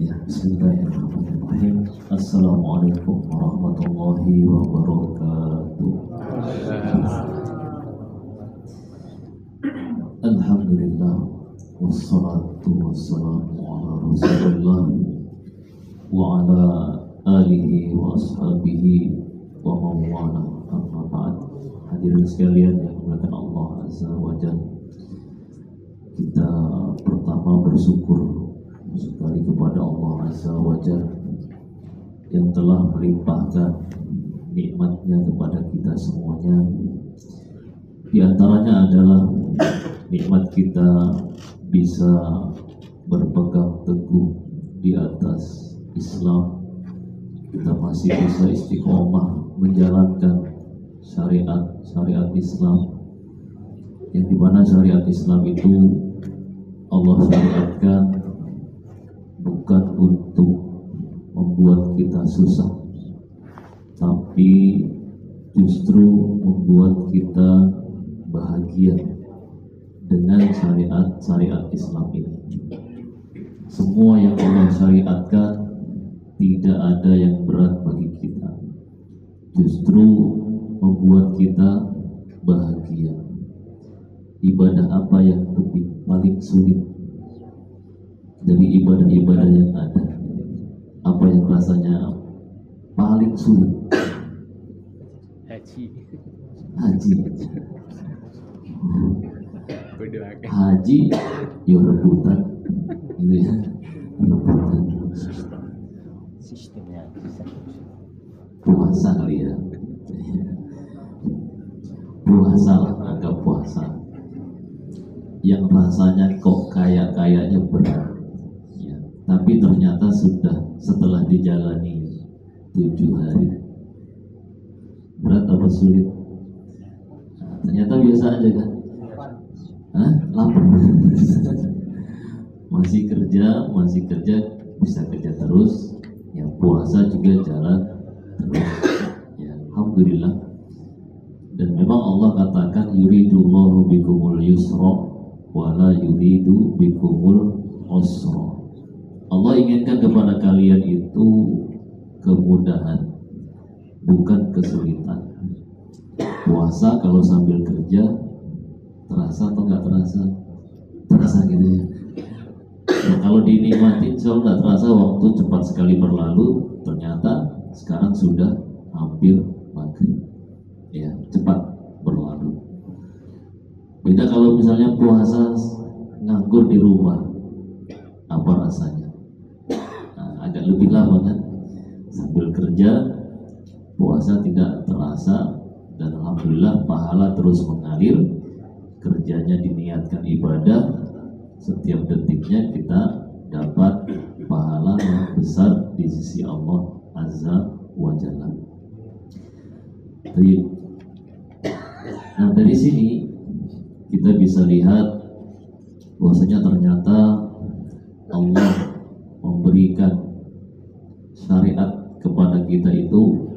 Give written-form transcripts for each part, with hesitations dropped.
Ya, bismillahirrahmanirrahim. Assalamualaikum warahmatullahi wabarakatuh. Alhamdulillah, wassalatu wassalamu ala rasulillah wa ala alihi wa ashabihi wa mawala, amma ba'd. Hadirin sekalian yang dimuliakan Allah Azza wa Jalla, kita pertama bersyukur sekali kepada Allah Azza wa Jalla yang telah melimpahkan nikmatnya kepada kita semuanya. Di antaranya adalah nikmat kita bisa berpegang teguh di atas Islam. Kita masih bisa istiqomah menjalankan syariat Islam, yang dimana syariat Islam itu Allah syariatkan bukan untuk membuat kita susah, tapi justru membuat kita bahagia dengan syariat Islam ini. Semua yang Allah syariatkan tidak ada yang berat bagi kita, justru membuat kita bahagia. Ibadah apa yang paling sulit dari ibadah-ibadah yang ada? Apa yang rasanya paling sulit? Haji. Haji, ya rebutan, gitu ya, rebutan. Sistemnya Puasa kali ya, puasa lah, anggap puasa. Yang rasanya kok kayaknya berat. Tapi ternyata setelah dijalani 7 hari, berat apa sulit? Nah, ternyata biasa aja kan? Lapar. masih kerja, bisa kerja terus. Yang puasa juga jalan terus. Ya, alhamdulillah. Dan memang Allah katakan yuridullahu bikumul yusra wala yuridu bikumul usra. Allah inginkan kepada kalian itu kemudahan, bukan kesulitan. Puasa kalau sambil kerja terasa atau nggak terasa? Terasa gitu ya. Nah, kalau dinikmati insya Allah nggak terasa, waktu cepat sekali berlalu. Ternyata sekarang sudah hampir maghrib. Ya, cepat berlalu. Beda kalau misalnya puasa nganggur di rumah, apa rasanya? Agak lebih lama kan, sambil kerja puasa tidak terasa, dan alhamdulillah pahala terus mengalir. Kerjanya diniatkan ibadah, setiap detiknya kita dapat pahala yang besar di sisi Allah Azza wa Jalla. Nah, dari sini kita bisa lihat bahwasanya ternyata Allah memberikan syariat kepada kita itu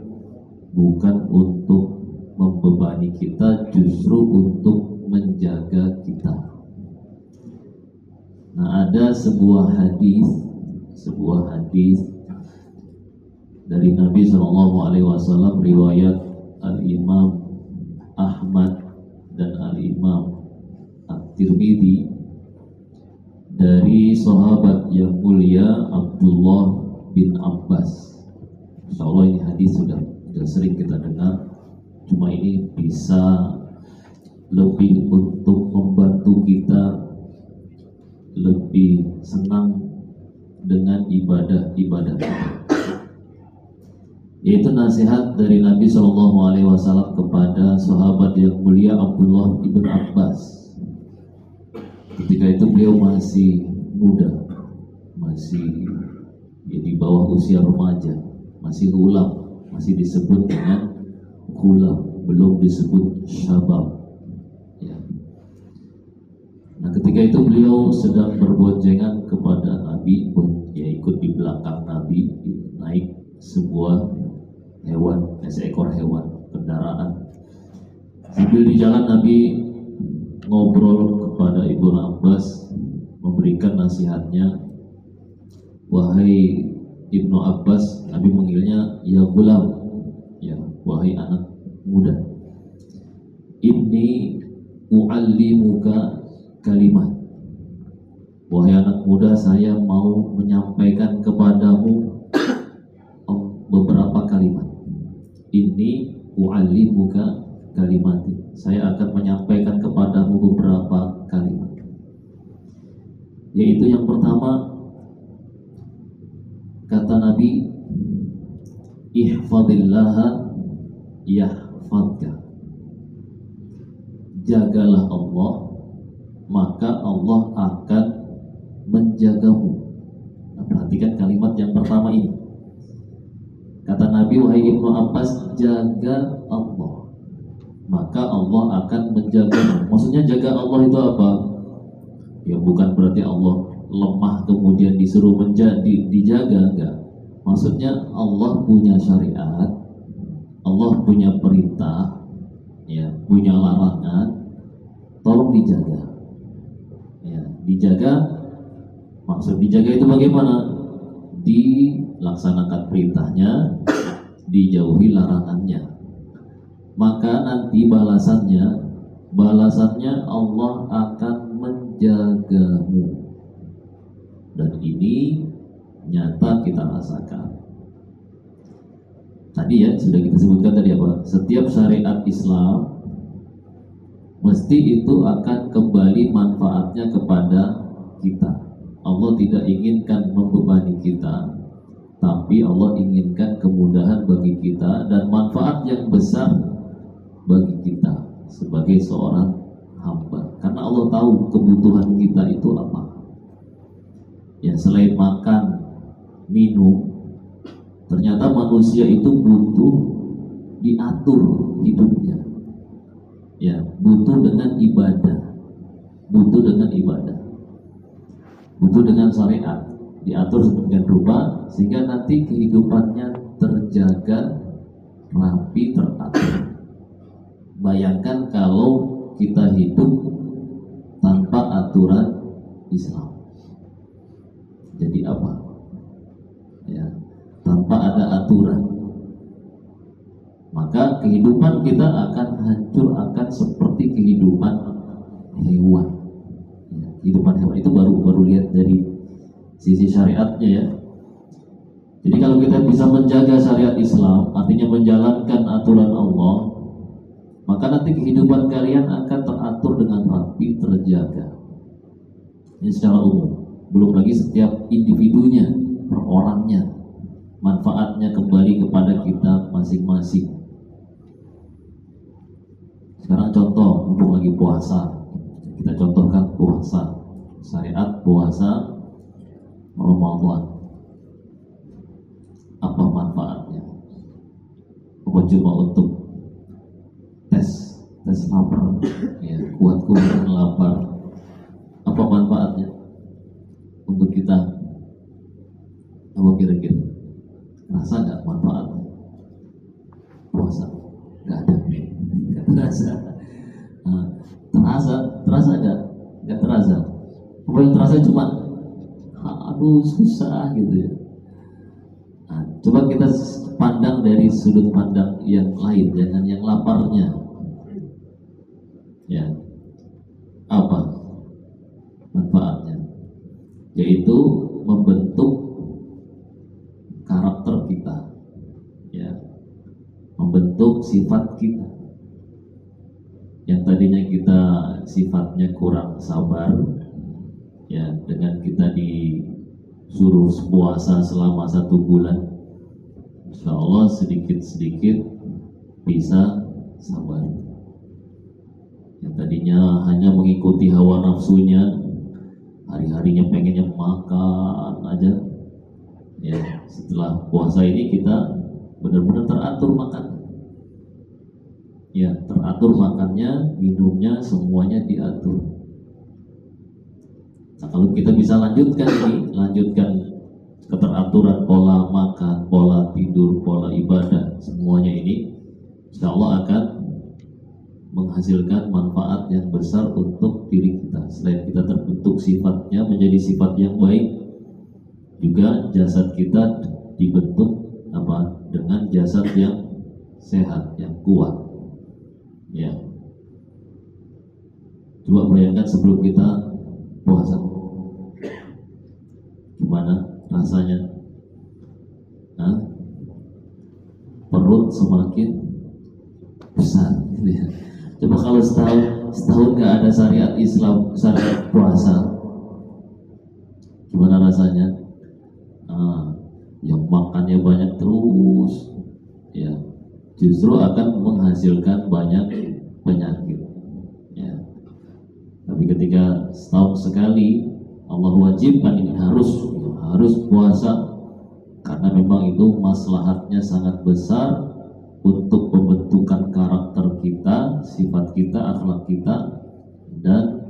bukan untuk membebani kita, justru untuk menjaga kita. Nah, ada sebuah hadis dari Nabi SAW, riwayat Al-Imam Ahmad dan Al-Imam At-Tirmidzi, dari sahabat yang mulia Abdullah bin Abbas. Insya Allah ini hadis sudah sering kita dengar, cuma ini bisa lebih untuk membantu kita lebih senang dengan ibadah kita. Yaitu nasihat dari Nabi SAW kepada sahabat yang mulia Abdullah bin Abbas. Ketika itu beliau masih muda, masih di bawah usia remaja, masih ghulam, masih disebut dengan ghulam, belum disebut syabab. Ya. Nah, ketika itu beliau sedang berboncengan kepada Nabi, ya ikut di belakang Nabi, naik sebuah hewan, seekor hewan kendaraan. Sambil di jalan Nabi ngobrol kepada Ibnu Abbas, memberikan nasihatnya wahai Ibnu Abbas, Nabi manggilnya ya gulam, ya wahai anak muda, inni u'allimuka kalimat, wahai anak muda, saya mau menyampaikan kepadamu beberapa kalimat. Inni u'allimuka kalimat, saya akan menyampaikan kepadamu beberapa kalimat, yaitu yang pertama, kata Nabi, ihfadillaha yahfadka, jagalah Allah, maka Allah akan menjagamu. Nah, perhatikan kalimat yang pertama ini. Kata Nabi, wahai Ibnu Abbas, jaga Allah, maka Allah akan menjagamu. Maksudnya jaga Allah itu apa? Ya bukan berarti Allah lemah kemudian disuruh dijaga, enggak. Maksudnya Allah punya syariat, Allah punya perintah, ya, punya larangan, tolong dijaga. Ya, dijaga, maksud dijaga itu bagaimana? Dilaksanakan perintahnya, dijauhi larangannya. Maka nanti balasannya Allah akan menjagamu. Dan ini nyata kita rasakan. Tadi ya sudah kita sebutkan tadi apa? Setiap syariat Islam mesti itu akan kembali manfaatnya kepada kita. Allah tidak inginkan membebani kita, tapi Allah inginkan kemudahan bagi kita dan manfaat yang besar bagi kita sebagai seorang hamba. Karena Allah tahu kebutuhan kita itu apa. Ya, selain makan, minum, ternyata manusia itu butuh diatur hidupnya. Ya, butuh dengan ibadah, butuh dengan syariat, diatur sedemikian rupa sehingga nanti kehidupannya terjaga, rapi, teratur. Bayangkan kalau kita hidup tanpa aturan Islam. Jadi apa? Ya, tanpa ada aturan, maka kehidupan kita akan hancur, akan seperti kehidupan hewan. Ya, kehidupan hewan itu baru lihat dari sisi syariatnya ya. Jadi kalau kita bisa menjaga syariat Islam, artinya menjalankan aturan Allah, maka nanti kehidupan kalian akan teratur dengan rapi, terjaga. Ini secara umum. Belum lagi setiap individunya, per orangnya, manfaatnya kembali kepada kita masing-masing. Sekarang contoh, mumpung lagi puasa, kita contohkan puasa, syariat puasa Ramadan. Apa manfaatnya? Apa cuma untuk tes lapar, ya, kuat-kuat lapar? Apa manfaatnya untuk kita? Apa kira-kira? Rasa nggak manfaatnya puasa? Nggak ada, nggak terasa. Terasa nggak? Nggak terasa. Apa yang terasa cuma aduh susah gitu ya. Nah, coba kita pandang dari sudut pandang yang lain, jangan yang laparnya. Ya, apa manfaatnya? Yaitu membentuk karakter kita, ya, membentuk sifat kita. Yang tadinya kita sifatnya kurang sabar, ya, dengan kita disuruh puasa selama 1 bulan, insya Allah sedikit-sedikit bisa sabar. Yang tadinya hanya mengikuti hawa nafsunya, hari-harinya pengennya makan aja, ya, setelah puasa ini kita benar-benar teratur makan, ya, teratur makannya, minumnya, semuanya diatur. Nah, kalau kita bisa lanjutkan keteraturan pola makan, pola tidur, pola ibadah, semuanya ini insya Allah akan menghasilkan manfaat yang besar untuk diri kita. Selain kita terbentuk sifatnya menjadi sifat yang baik, juga jasad kita dibentuk dengan jasad yang sehat, yang kuat. Ya, coba bayangkan sebelum kita puasa, gimana rasanya? Perut semakin besar, gitu ya. Coba kalau setahun nggak ada syariat Islam, syariat puasa, gimana rasanya? Yang makannya banyak terus, ya, justru akan menghasilkan banyak penyakit. Ya. Tapi ketika setahun sekali Allah wajibkan ini harus puasa, karena memang itu maslahatnya sangat besar untuk pembentukan karakter kita, sifat kita, akhlak kita, dan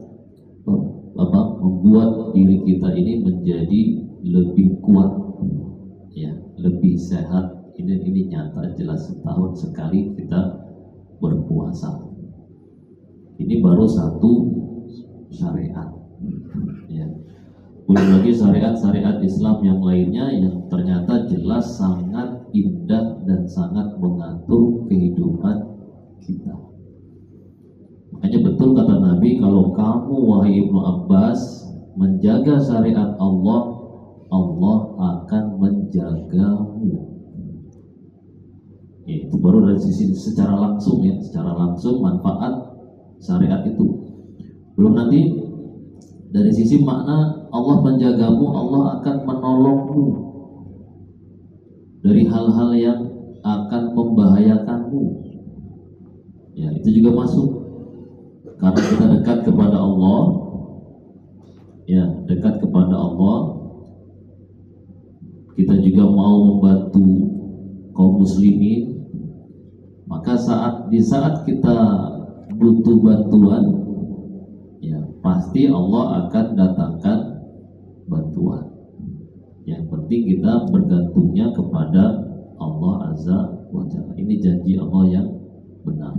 membuat diri kita ini menjadi lebih kuat, ya, lebih sehat. Ini nyata jelas, setahun sekali kita berpuasa. Ini baru satu syariat, ya. Belum lagi syariat-syariat Islam yang lainnya yang ternyata jelas sangat indah dan sangat mengatur kehidupan kita. Makanya betul kata Nabi, kalau kamu wahai Ibnu Abbas menjaga syariat Allah, Allah akan menjagamu. Ya, itu baru dari sisi secara langsung, ya, secara langsung manfaat syariat itu. Belum nanti dari sisi makna Allah menjagamu, Allah akan menolongmu dari hal-hal yang akan membahayakanmu. Ya, itu juga masuk. Karena kita dekat kepada Allah, ya, dekat kepada Allah, kita juga mau membantu kaum muslimin, maka di saat kita butuh bantuan, ya, pasti Allah akan datangkan bantuan. Yang penting kita bergantungnya kepada Allah Azza wa Jalla. Ini janji Allah yang benar.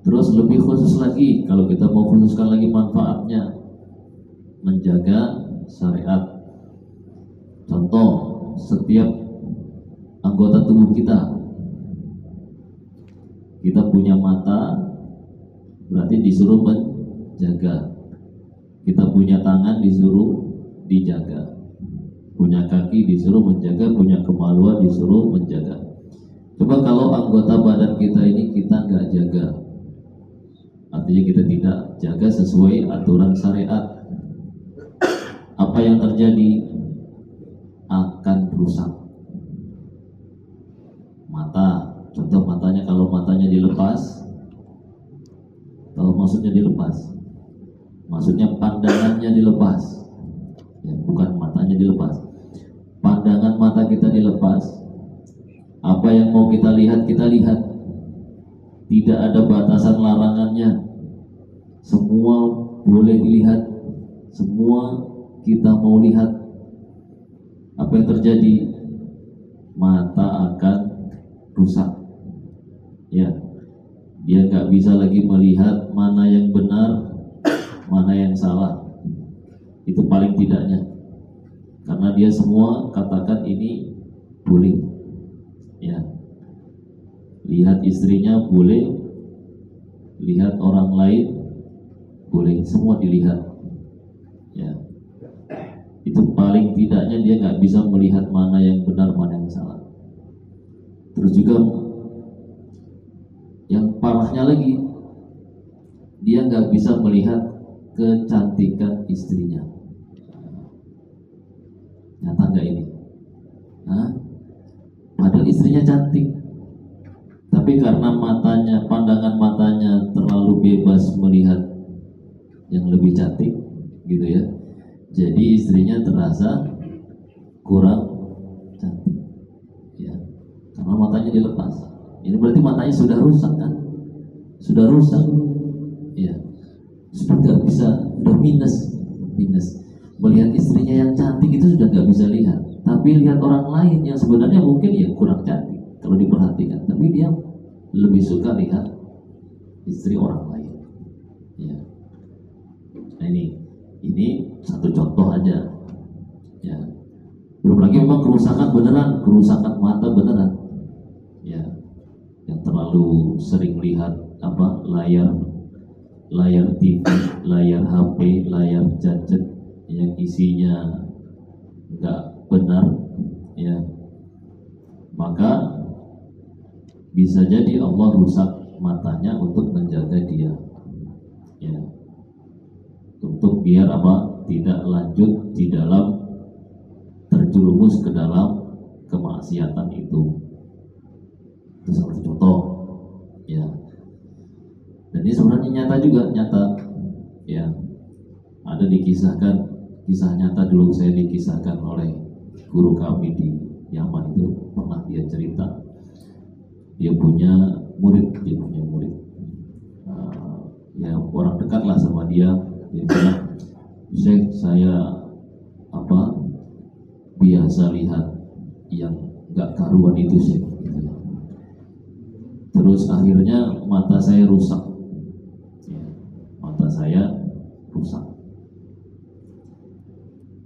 Terus lebih khusus lagi, kalau kita mau khususkan lagi manfaatnya, menjaga syariat. Contoh, setiap anggota tubuh kita punya mata, berarti disuruh menjaga. Kita punya tangan, disuruh dijaga. Punya kaki, disuruh menjaga. Punya kemaluan, disuruh menjaga. Coba kalau anggota badan kita ini kita nggak jaga, artinya kita tidak jaga sesuai aturan syariat, apa yang terjadi? Akan rusak. Mata, contoh matanya, kalau matanya dilepas, kalau maksudnya dilepas, maksudnya pandangannya dilepas, ya, bukan matanya dilepas. Pandangan mata kita dilepas, apa yang mau kita lihat, tidak ada batasan larangannya, semua boleh dilihat, semua kita mau lihat. Apa yang terjadi? Mata akan rusak, ya. Dia nggak bisa lagi melihat mana yang benar, mana yang salah. Itu paling tidaknya, karena dia semua katakan ini boleh, ya. Lihat istrinya boleh, lihat orang lain boleh, semua dilihat, ya. Itu paling tidaknya dia nggak bisa melihat mana yang benar, mana yang salah. Terus juga yang parahnya lagi, dia nggak bisa melihat kecantikan istrinya. Nyata nggak ini? Padahal istrinya cantik, tapi karena pandangan matanya terlalu bebas melihat yang lebih cantik, gitu ya, jadi istrinya terasa kurang cantik, ya, karena matanya dilepas. Ini berarti matanya sudah rusak, kan? Sudah rusak, ya, sudah nggak bisa, sudah minus. Melihat istrinya yang cantik itu sudah nggak bisa lihat, tapi lihat orang lain yang sebenarnya mungkin ya kurang cantik kalau diperhatikan, tapi dia lebih suka lihat istri orang lain, ya. Nah, Ini satu contoh aja. Ya. Belum lagi memang kerusakan beneran, kerusakan mata beneran. Ya, yang terlalu sering lihat layar TV, layar HP, layar gadget yang isinya nggak benar, ya, maka bisa jadi Allah rusak matanya untuk menjaga dia, ya, untuk biar tidak lanjut di dalam terjerumus ke dalam kemaksiatan itu. Itu salah satu contoh, ya. Dan ini sebenarnya nyata juga, ya. Ada dikisahkan, kisah nyata dulu saya dikisahkan oleh guru kami di Yaman itu, pernah dia cerita dia punya murid, ya orang dekat lah sama dia bilang, Syekh, saya biasa lihat yang nggak karuan itu sih. Terus akhirnya mata saya rusak, ya, mata saya rusak.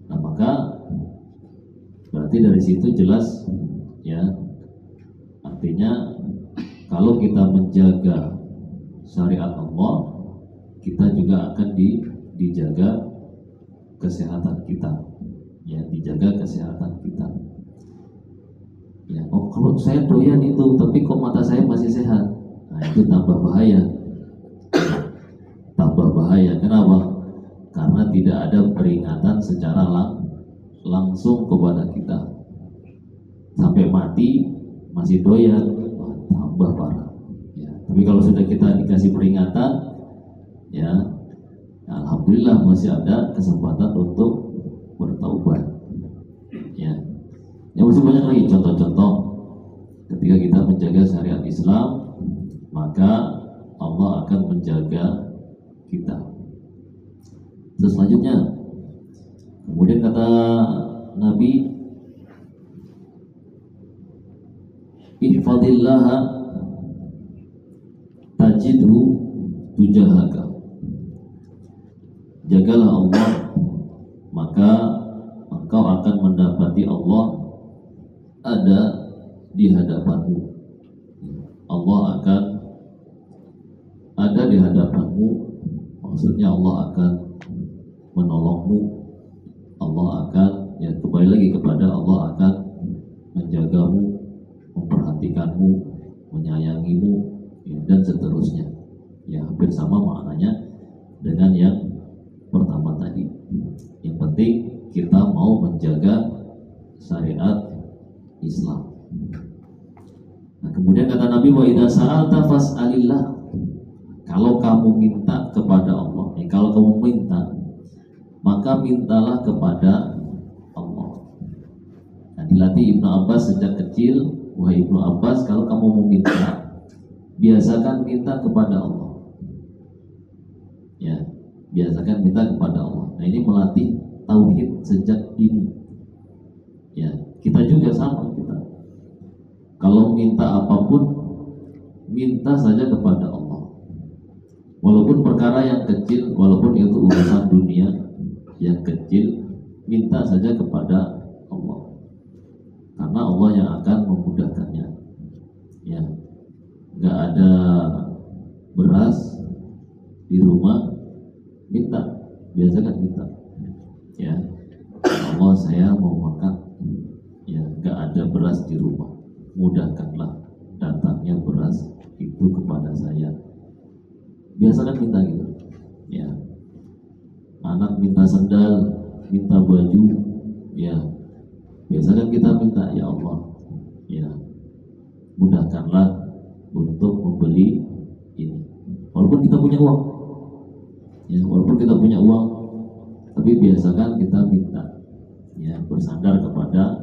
Nah, maka berarti dari situ jelas, ya, artinya kalau kita menjaga syariat Allah, kita juga akan dijaga kesehatan kita, ya, dijaga kesehatan kita. Ya, oh kalau saya doyan itu, tapi kok mata saya masih sehat, nah itu tambah bahaya. Tambah bahaya. Kenapa? Karena tidak ada peringatan secara langsung kepada kita. Sampai mati masih doyan, tambah parah. Ya, tapi kalau sudah kita dikasih peringatan, ya, alhamdulillah masih ada kesempatan untuk bertaubat. Ya. Yang masih banyak lagi contoh-contoh ketika kita menjaga syariat Islam, maka Allah akan menjaga kita. Terus selanjutnya, kemudian kata Nabi, ihfadillaha tajidhu tujahaka. Jagalah Allah, maka engkau akan mendapati Allah ada di hadapanmu. Allah akan ada di hadapanmu, maksudnya Allah akan menolongmu. Allah akan, ya, kembali lagi kepada Allah akan menjagamu, memperhatikanmu, menyayangimu, ya, dan seterusnya. Ya, hampir sama maknanya dengan yang pertama tadi. Yang penting kita mau menjaga syariat Islam. Nah, kemudian kata Nabi, wa idza sa'alta fas'alillah. Kalau kamu minta kepada Allah, kalau kamu minta, maka mintalah kepada Allah. Nah, dilatih Ibnu Abbas sejak kecil, wahai Ibnu Abbas, kalau kamu mau minta, biasakan minta kepada Allah. Ya, biasakan minta kepada Allah. Nah, ini melatih tauhid sejak dini. Ya, kita juga sama, kita kalau minta apapun, minta saja kepada Allah. Walaupun perkara yang kecil, walaupun itu urusan dunia yang kecil, minta saja kepada Allah, karena Allah yang akan memudahkannya. Ya, nggak ada beras di rumah, minta, biasakan minta. Ya, Allah, saya mau makan, ya, nggak ada beras di rumah, mudahkanlah datangnya beras itu kepada saya. Biasakan minta gitu. Ya, anak minta sandal, minta baju, ya, biasakan kita minta, ya Allah, ya, mudahkanlah untuk membeli ini. Walaupun kita punya uang, ya, walaupun kita punya uang, tapi biasakan kita minta, ya, bersandar kepada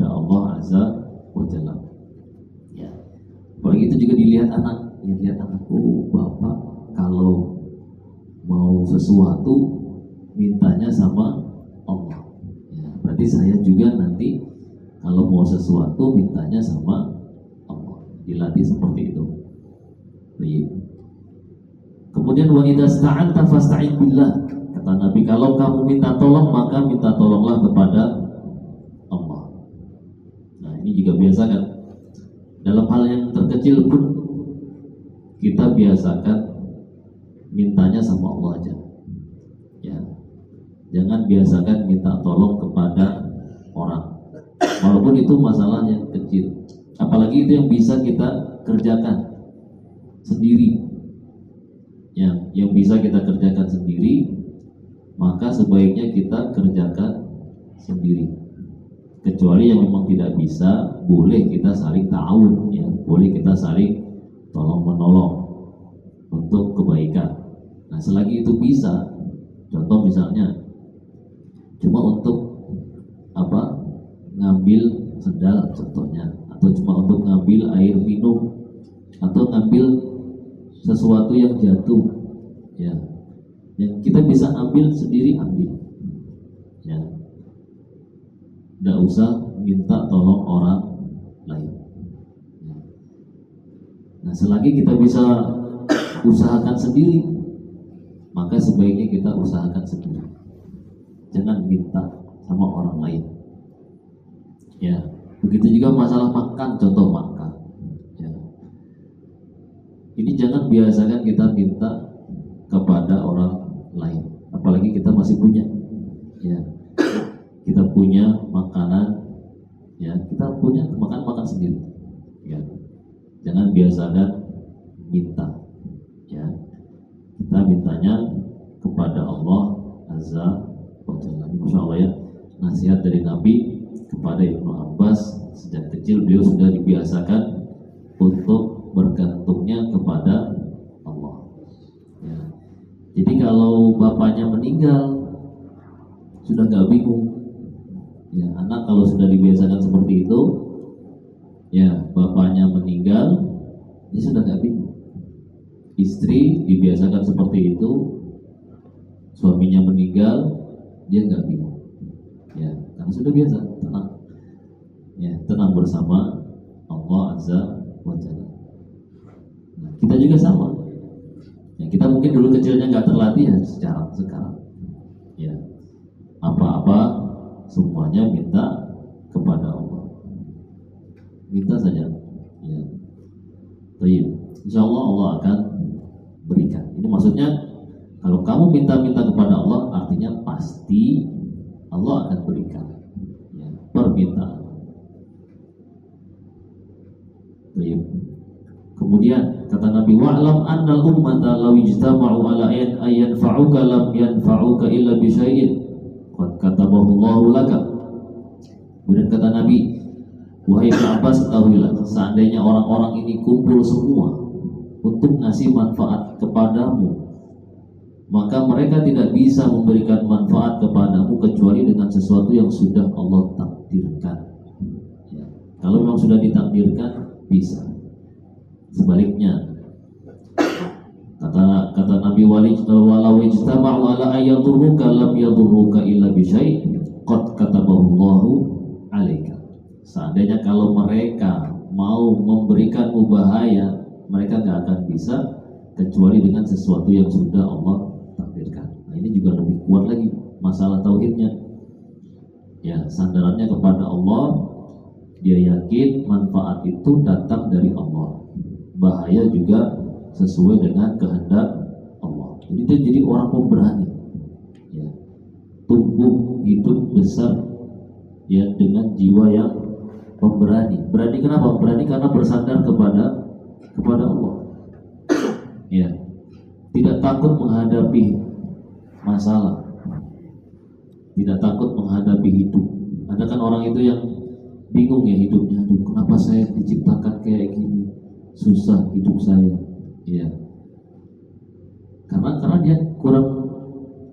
Allah Azza wa Jalla. Ya, apalagi itu juga dilihat anak, ya, lihat anakku, bapak kalau mau sesuatu mintanya sama Allah. Ya, berarti saya juga nanti kalau mau sesuatu mintanya sama Allah. Dilatih seperti itu. Baik. Kemudian wa idza sta'anta fasta'in billah. Kata Kata Nabi, kalau kamu minta tolong maka minta tolonglah kepada Allah. Nah ini juga biasakan dalam hal yang terkecil pun kita biasakan mintanya sama Allah aja. Ya, jangan biasakan minta tolong kepada orang, walaupun itu masalah yang kecil. Apalagi itu yang bisa kita kerjakan sendiri. Yang bisa kita kerjakan sendiri, maka sebaiknya kita kerjakan sendiri. Kecuali yang memang tidak bisa, boleh kita saling ta'awun, ya, boleh kita saling tolong menolong untuk kebaikan. Nah, selagi itu bisa, contoh misalnya cuma untuk ngambil sendal contohnya, atau cuma untuk ngambil air minum, atau ngambil sesuatu yang jatuh, ya, yang kita bisa ambil sendiri, ambil, ya, tidak usah minta tolong orang lain. Nah, selagi kita bisa usahakan sendiri, maka sebaiknya kita usahakan sendiri, jangan minta sama orang lain. Ya, begitu juga masalah makan, contoh makan. Ya. Ini jangan biasakan kita minta kepada orang lain, apalagi kita masih punya. Ya, kita punya makanan, ya, kita punya makan sendiri. Ya, jangan biasakan minta. Ya, kita mintanya kepada Allah Azza wa Jalla. Masya Allah, ya, nasihat dari Nabi kepada Ibnu Abbas. Sejak kecil beliau sudah dibiasakan untuk bergantungnya kepada Allah. Ya. Jadi kalau bapaknya meninggal, sudah gak bingung. Ya, anak kalau sudah dibiasakan seperti itu, ya, bapaknya meninggal, dia sudah gak bingung. Istri dibiasakan seperti itu, suaminya meninggal, dia gak bingung. Ya, karena sudah biasa, tenang. Ya, tenang bersama Allah Azza wa Jalla. Nah, kita juga sama. Ya, kita mungkin dulu kecilnya nggak terlatih, ya, sekarang. Ya, apa-apa semuanya minta kepada Allah. Minta saja. Ya. Baik. Insya Allah Allah akan berikan. Ini maksudnya kalau kamu minta-minta kepada Allah, artinya pasti Allah akan berikan, ya, permintaan. Baik. Kemudian kata Nabi, wa'lam annal ummata law ijtama'u ala an yanfa'uka lam yanfa'uka illa bi syai'in qad katabahu Allahu laka. Kemudian kata Nabi, wahai Abbas, ketahuilah, seandainya orang-orang ini kumpul semua untuk ngasih manfaat kepadamu, maka mereka tidak bisa memberikan manfaat kepadamu kecuali dengan sesuatu yang sudah Allah takdirkan. Ya. Kalau memang sudah ditakdirkan, bisa. Sebaliknya, kata Nabi, walau ijtama'u ala ayyadurruka lam yadurruka illa bi syai' qad katabahu Allahu 'alaika. Seandainya kalau mereka mau memberikanmu bahaya, mereka gak akan bisa kecuali dengan sesuatu yang sudah Allah takdirkan. Nah, ini juga lebih kuat lagi masalah tauhidnya. Ya, sandarannya kepada Allah, dia yakin manfaat itu datang dari Allah, bahaya juga sesuai dengan kehendak Allah. Jadi dia jadi orang pemberani. Ya, tumbuh hidup besar, ya, dengan jiwa yang pemberani. Berani kenapa? Berani karena bersandar kepada Allah. Ya, tidak takut menghadapi masalah, tidak takut menghadapi hidup. Ada kan orang itu yang bingung, ya, hidupnya, aduh, kenapa saya diciptakan kayak gini, susah hidup saya. Ya, karena dia kurang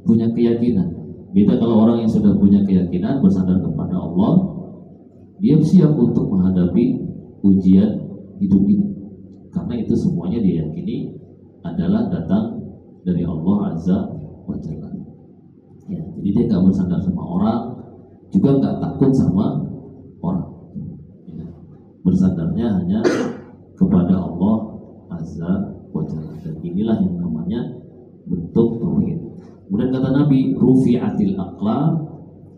punya keyakinan. Beda kalau orang yang sudah punya keyakinan, bersandar kepada Allah, dia siap untuk menghadapi ujian hidup ini, karena itu semuanya dia yakini adalah datang dari Allah Azza wa Jalla. Ya, jadi dia nggak bersandar sama orang, juga nggak takut sama orang. Ya, bersandarnya hanya kepada Allah Azza wa Jalla. Dan inilah yang namanya bentuk tauhid. Kemudian kata Nabi, rufi'atil aqlam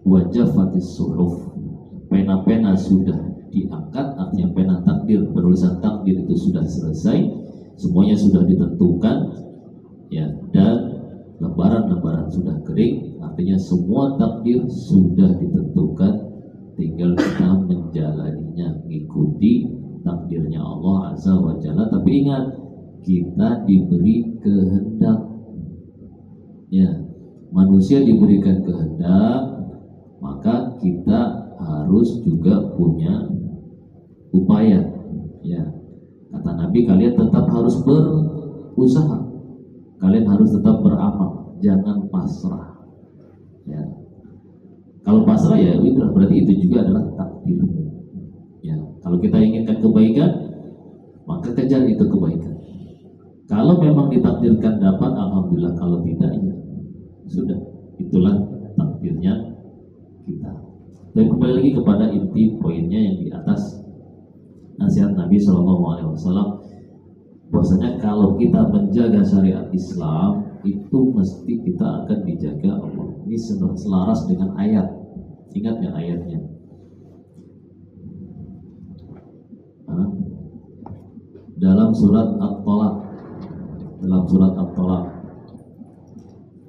wa jaffatis suhuf. Pena-pena sudah diangkat, artinya pena takdir, penulisan takdir itu sudah selesai, semuanya sudah ditentukan, ya, dan lembaran-lembaran sudah kering, artinya semua takdir sudah ditentukan, tinggal kita menjalaninya, mengikuti takdirnya Allah Azza wa Jalla. Tapi ingat, kita diberi kehendak. Ya, manusia diberikan kehendak, maka kita harus juga punya upaya. Ya, kata Nabi, kalian tetap harus berusaha, kalian harus tetap beramal, jangan pasrah. Ya, kalau pasrah ya berarti itu juga adalah takdir. Ya, kalau kita inginkan kebaikan, maka kejar itu kebaikan. Kalau memang ditakdirkan dapat, alhamdulillah. Kalau tidak, ya sudah, itulah takdirnya kita. Dan kembali lagi kepada inti poinnya yang di atas, nasihat Nabi SAW, bahwasanya kalau kita menjaga syariat Islam, itu mesti kita akan dijaga Allah. Ini selaras dengan ayat. Ingat ya ayatnya? Dalam surat At-Tolak,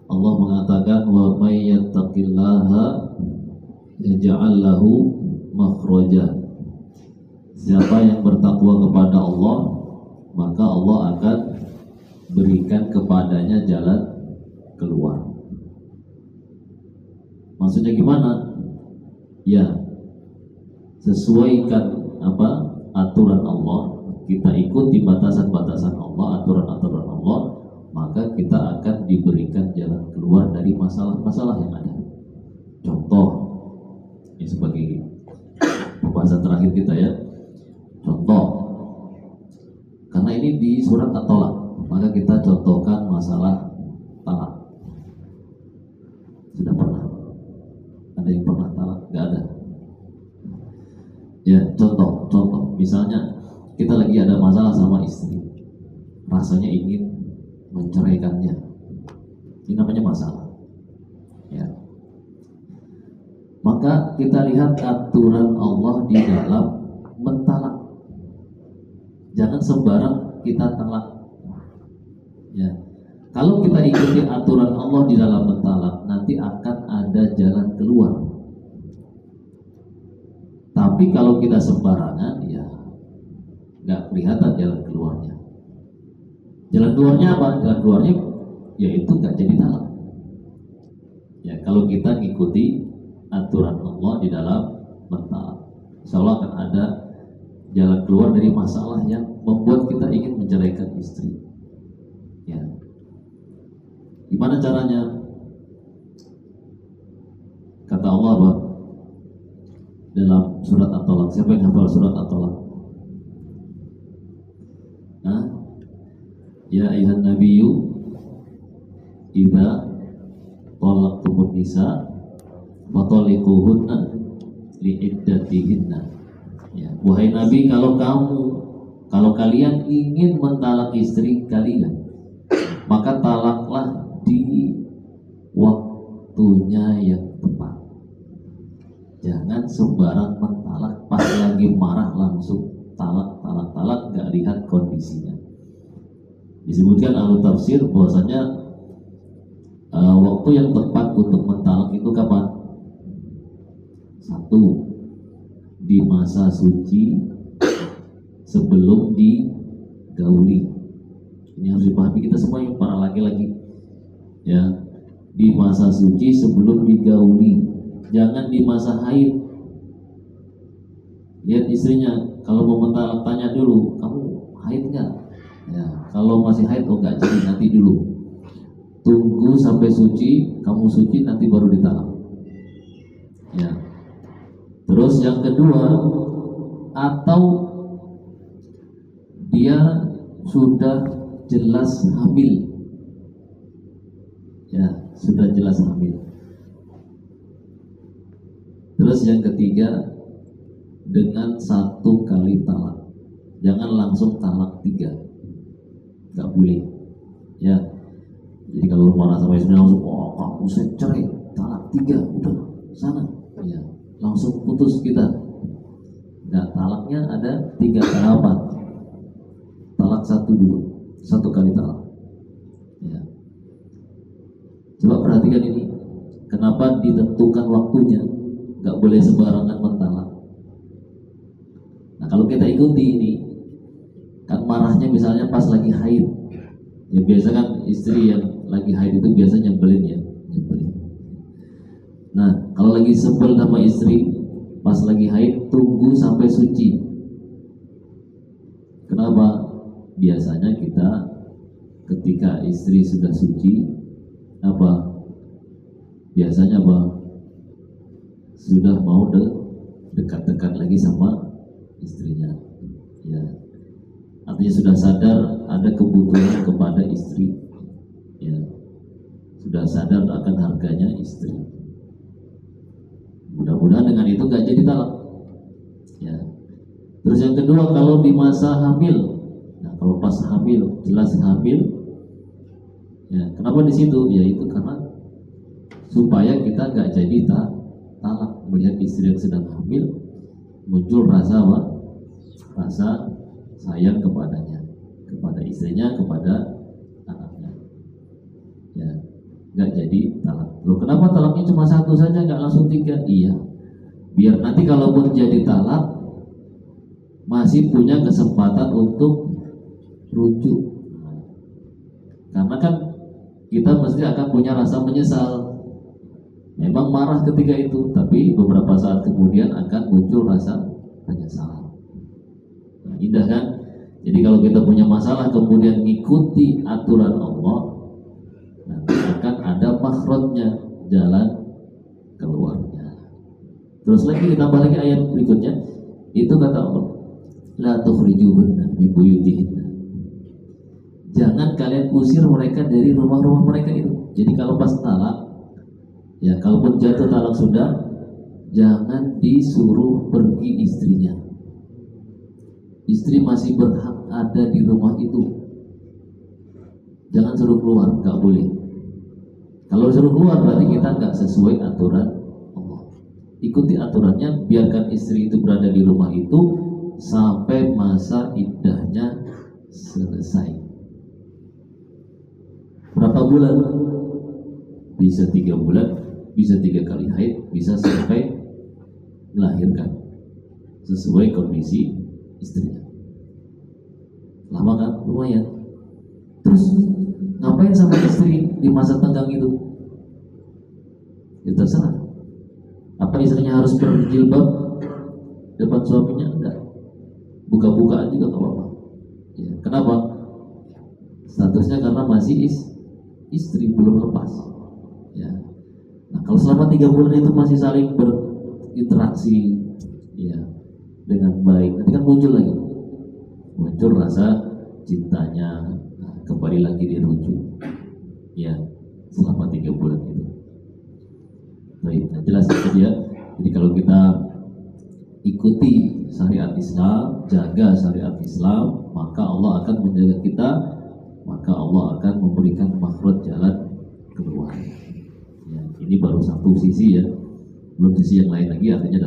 Allah mengatakan, wa may yattaqillaha yaj'al lahu makhraja. Siapa yang bertakwa kepada Allah, maka Allah akan berikan kepadanya jalan keluar. Maksudnya gimana? Ya, sesuaikan aturan Allah, kita ikuti batasan-batasan Allah, aturan-aturan Allah, maka kita akan diberikan jalan keluar dari masalah-masalah yang ada. Contoh, ini sebagai pembahasan terakhir kita ya. Contoh, karena ini di surat At-Tolak, maka kita contohkan masalah talak. Sudah pernah? Ada yang pernah talak? Gak ada. Ya, contoh. Misalnya kita lagi ada masalah sama istri, rasanya ingin menceraikannya. Ini namanya masalah. Ya. Maka kita lihat aturan Allah di dalam mentalak. Jangan sembarang kita talak. Ya. Kalau kita ikuti aturan Allah di dalam mentalak, nanti akan ada jalan keluar. Tapi kalau kita sembarangan, ya nggak kelihatan jalan keluarnya. Jalan keluarnya apa? Jalan keluarnya yaitu nggak jadi talak. Ya, kalau kita ngikuti aturan Allah di dalam mentalak, insya Allah akan ada jalan keluar dari masalah yang membuat kita ingin menceraikan istri. Ya, gimana caranya? Kata Allah dalam surat At-Tolak. Siapa yang hafal surat At-Tolak? Ya ayuhan nabiyyu idza talaqtumun nisa fataliquhunna liiddatihinna. Ya, wahai Nabi, kalau kalian ingin mentalak istri kalian, maka talaklah di waktunya yang tepat. Jangan sembarang mentalak pas lagi marah langsung talak, gak lihat kondisinya. Disebutkan ahli tafsir bahwasanya waktu yang tepat untuk mentalak itu kapan? Satu, di masa suci sebelum digauli. Ini harus dipahami kita semua yang para laki-laki. Ya, di masa suci sebelum digauli, jangan di masa haid. Lihat istrinya, kalau mau mentalak tanya dulu, kamu haid nggak? Ya, kalau masih haid, enggak, jadi nanti dulu. Tunggu sampai suci, kamu suci, nanti baru ditalak. Ya. Terus yang kedua, atau dia sudah jelas hamil. Ya, sudah jelas hamil. Terus yang ketiga, dengan 1 kali talak. Jangan langsung talak 3. Gak boleh. Ya. Jadi kalau marah sama istrinya langsung, oh kamu saya cerai, talak 3, udah sana, ya langsung putus kita. Nah, talaknya ada 3 tahapan. Talak 1 dulu, 1 kali talak. Ya. Coba perhatikan ini, kenapa ditentukan waktunya, nggak boleh sembarangan mentalak. Nah kalau kita ikuti ini, kan marahnya misalnya pas lagi haid. Ya biasa kan istri yang lagi haid itu biasa nyebelin ya, nyebelin. Nah kalau lagi sebel sama istri pas lagi haid, tunggu sampai suci. Kenapa? Biasanya kita ketika istri sudah suci, apa? Biasanya apa? Sudah mau dekat-dekat lagi sama istrinya. Ya. Artinya sudah sadar ada kebutuhan kepada istri, ya. Sudah sadar akan harganya istri. Mudah-mudahan dengan itu gak jadi talak, ya. Terus yang kedua, kalau di masa hamil, nah kalau pas hamil, jelas hamil, ya. Kenapa di situ? Ya itu karena supaya kita gak jadi talak melihat istri yang sedang hamil, muncul rasa apa? Rasa sayang kepadanya, kepada istrinya, kepada anaknya, ya nggak jadi talak. Loh kenapa talaknya cuma 1 saja, nggak langsung 3? Iya, biar nanti kalaupun jadi talak masih punya kesempatan untuk rujuk. Karena kan kita mesti akan punya rasa menyesal. Memang marah ketika itu, tapi beberapa saat kemudian akan muncul rasa penyesalan. Indah kan? Jadi kalau kita punya masalah kemudian mengikuti aturan Allah, nanti akan ada makhrajnya, jalan keluarnya. Terus lagi ditambah lagi ayat berikutnya, itu kata Allah, la tukhrijuhunna min buyutihinna. Jangan kalian usir mereka dari rumah-rumah mereka itu. Jadi kalau pas talak, ya kalaupun jatuh talak sudah, jangan disuruh pergi istrinya. Istri masih berhak ada di rumah itu. Jangan suruh keluar, nggak boleh. Kalau suruh keluar berarti kita nggak sesuai aturan Allah. Ikuti aturannya, biarkan istri itu berada di rumah itu sampai masa iddahnya selesai. Berapa bulan? Bisa 3 bulan, bisa 3 kali haid, bisa sampai melahirkan sesuai kondisi istrinya. Lama kan? Lumayan. Terus ngapain sama istri di masa tenggang itu? Ya terserah. Apa istrinya harus berjilbab depan suaminya? Enggak. Buka-bukaan juga gak apa-apa. Ya, kenapa? Statusnya karena masih istri, belum lepas. Ya. Nah kalau selama 3 bulan itu masih saling berinteraksi, ya, dengan baik, nanti kan muncul rasa cintanya, nah, kembali lagi dirujuk, ya, selama 3 bulan itu. Baik, nah jelas itu dia. Jadi kalau kita ikuti syariat Islam, jaga syariat Islam, maka Allah akan menjaga kita, maka Allah akan memberikan makhraj, jalan keluar. Ya, ini baru satu sisi ya, belum sisi yang lain lagi. Artinya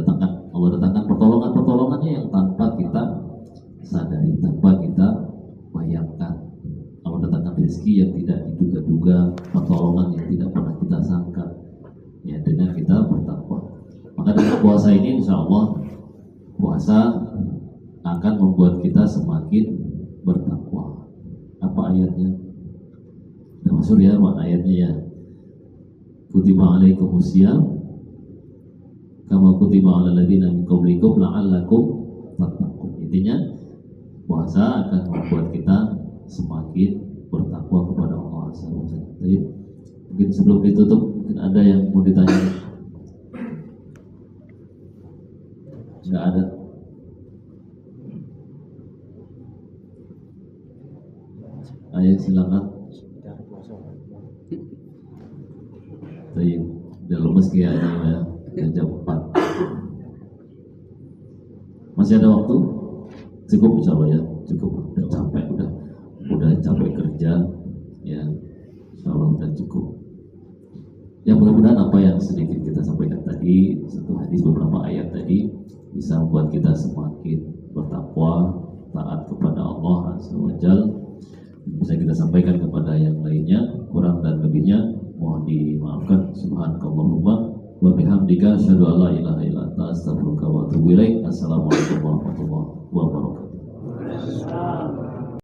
Allah datangkan pertolongannya yang tanpa kita sadari, tanpa kita bayangkan. Allah datangkan rezeki yang tidak diduga-duga, pertolongan yang tidak pernah kita sangka, ya, dengan kita bertakwa. Maka dengan puasa ini insya Allah puasa akan membuat kita semakin bertakwa. Apa ayatnya? Nah, maksud ya ayatnya ya, kutiba alaikumusiyam kama kutiba alal ladzina min qablikum la'allakum tattaqun. Intinya puasa akan membuat kita semakin bertakwa kepada Allah SWT. Jadi mungkin sebelum ditutup, mungkin ada yang mau ditanya? Nggak ada. Ayo silakan. Tadi udah lemes kayaknya ya. Jam 4. Masih ada waktu? Cukup insya Allah ya. Cukup. Udah capek, udah capek kerja ya. Insya Allah sudah cukup. Ya mudah-mudahan apa yang sedikit kita sampaikan tadi, satu hadis beberapa ayat tadi, bisa membuat kita semakin bertakwa, taat kepada Allah Azza wa Jalla. Bisa kita sampaikan kepada yang lainnya, kurang dan lebihnya mohon dimaafkan. Subhanakallahumma wa bihamdika asyhadu an la ilaha illa anta astaghfiruka wa atubu ilaik. Assalamualaikum warahmatullahi wabarakatuh.